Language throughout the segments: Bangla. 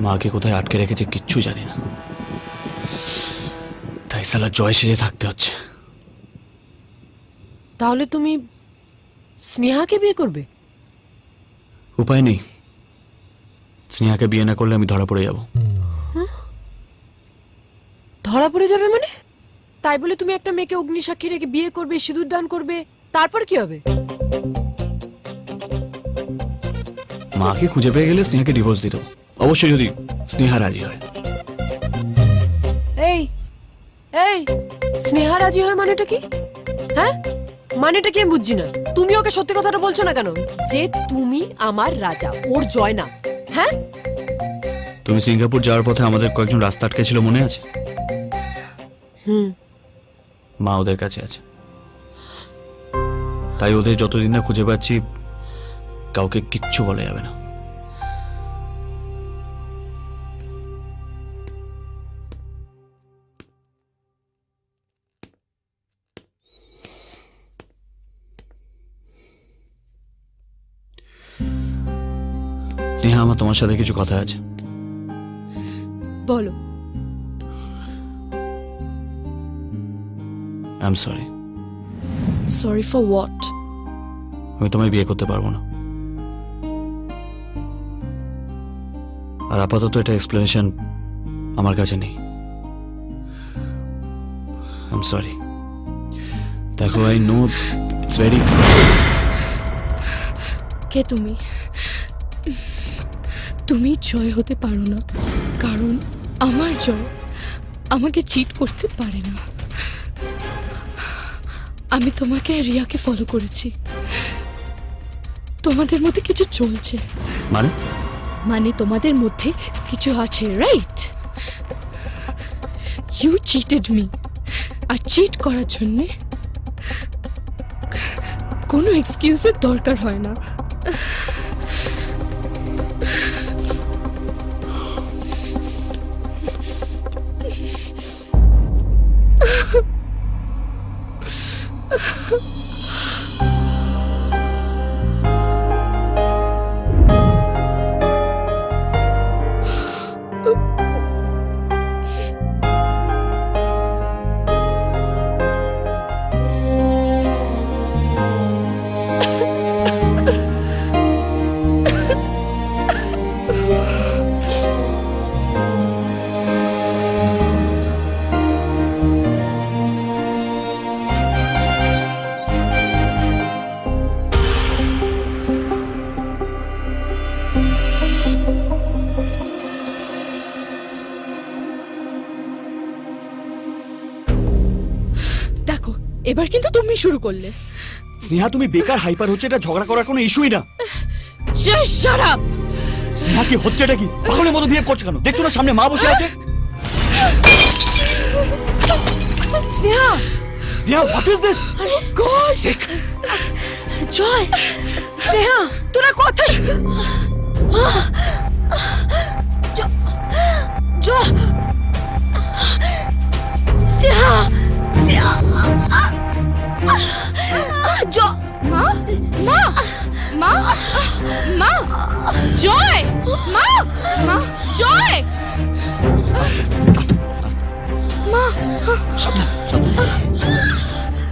মাকে কোথায় আটকে রেখেছে কিচ্ছু জানি না, তাই সালা জয় সেজে থাকতে হচ্ছে। তাহলে তুমি স্নেহাকে বিয়ে করবে? উপায় নেই, স্নেহাকে বিয়ে না করলে আমি ধরা পড়ে যাব। ধরা পড়ে যাবে মানে? তাই বলে তুমি একটা মেয়েকে অগ্নিসাক্ষী রেখে বিয়ে করবে, সিঁদুর দান করবে, তারপর কি হবে? মাকে খুঁজে পেয়ে গেলে স্নেহাকে ডিভোর্স দিত, অবশ্যই যদি স্নেহা রাজি হয়। এই এই স্নেহা রাজি হয় মানেটা কি? হ্যাঁ, মানেটা কি আমি বুঝছি না। তুমি ওকে সত্যি কথাটা বলছো না কেন যে তুমি আমার রাজা, ওর জয় না? হ্যাঁ, তুমি সিঙ্গাপুর যাওয়ার পথে আমাদের কয়েকজন রাস্তা আটকে ছিল, মনে আছে? মা ওদের কাছে আছে, তাই ওদের যতদিন না খুঁজে পাচ্ছি কাউকে কিচ্ছু বলা যাবে না। স্নেহা, আমার তোমার সাথে কিছু কথা আছে। বলো। I am sorry. Sorry for what? আমি তোমায় বিয়ে করতে পারবো না, আর আপাতত এটা এক্সপ্লেনেশন আমার কাছে নেই। I am sorry. দেখো, আই নো ইটস ভেরি। কে তুমি? তুমি জয় হতে পারো না, কারণ আমার জয় আমাকে চিট করতে পারে না। আমি তোমাকে রিয়াকে ফলো করেছি, তোমাদের মধ্যে কিছু চলছে। মানে তোমাদের মধ্যে কিছু আছে, রাইট? ইউ চিটেড মি, আর চিট করার জন্য কোনো এক্সকিউজের দরকার হয় না। দেখো, এবার কিন্তু তুমি শুরু করলে। স্নেহা, তুমি বেকার হাইপার হচ্ছে, এটা ঝগড়া করার কোনো ইস্যুই না। Just shut up. স্নেহা, কি হচ্ছেটা কি? পাগলের মতো বিহেভ করছো কেন? দেখছো না সামনে মা বসে আছে? Sneha, Sneha, what is this? আরে গড! জয়, স্নেহা, তোরা কথা জয়, স্নেহা, স্নেহা, জয়, মা, মা, মা, মা, জয়, মা, মা, জয়, আস্তে আস্তে আস্তে আস্তে, মা, সাবধান সাবধান,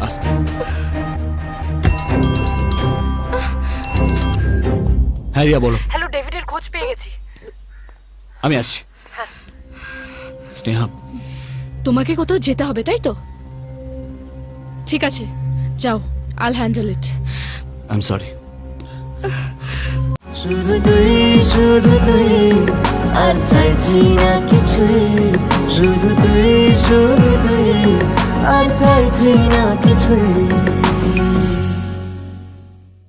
আস্তে। হ্যাঁ রিয়া, বলো। হ্যালো, ডেভিডের খোঁজ পেয়ে গেছি। আমি আসছি। স্নেহা, তোমাকে কোথাও যেতে হবে, তাই তো? ঠিক আছে, যাও, আইল handle it. I am sorry. শুধু তুই আর চাইছি না কিছুই, শুধু তুই আর চাইছি না কিছুই।